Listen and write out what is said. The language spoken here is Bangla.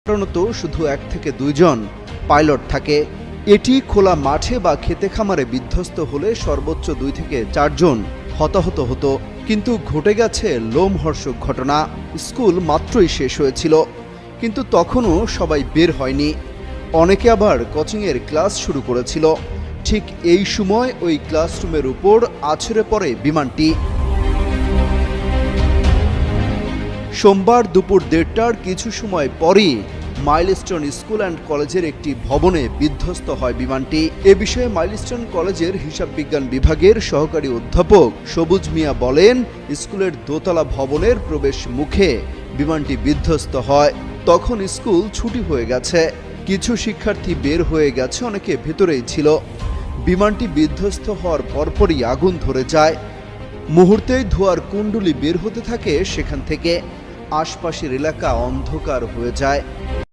সাধারণত শুধু 1 থেকে 2 জন পাইলট থাকে। এটি খোলা মাঠে বা খেতে খামারে বিধ্বস্ত হলে সর্বোচ্চ 2 থেকে 4 জন হতাহত হতো। কিন্তু ঘটে গেছে লোমহর্ষক ঘটনা। স্কুল মাত্রই শেষ হয়েছিল, কিন্তু তখনও সবাই বের হয়নি। অনেকে আবার কোচিংয়ের ক্লাস শুরু করেছিল। ঠিক এই সময় ওই ক্লাসরুমের উপর আছড়ে পড়ে বিমানটি। সোমবার দুপুর 1:30টার কিছু সময় পরই মাইলস্টোন স্কুল অ্যান্ড কলেজের একটি ভবনে বিধ্বস্ত হয় বিমানটি। এ বিষয়ে মাইলস্টোন কলেজের হিসাব বিজ্ঞান বিভাগের সহকারী অধ্যাপক সবুজ মিয়া বলেন, স্কুলের দোতলা ভবনের প্রবেশ মুখে বিমানটি বিধ্বস্ত হয়। তখন স্কুল ছুটি হয়ে গেছে, কিছু শিক্ষার্থী বের হয়ে গেছে, অনেকে ভেতরেই ছিল। বিমানটি বিধ্বস্ত হওয়ার পরপরই আগুন ধরে যায়। মুহূর্তেই ধোঁয়ার কুণ্ডলী বের হতে থাকে সেখান থেকে। আশপাশের এলাকা অন্ধকার হয়ে যায়।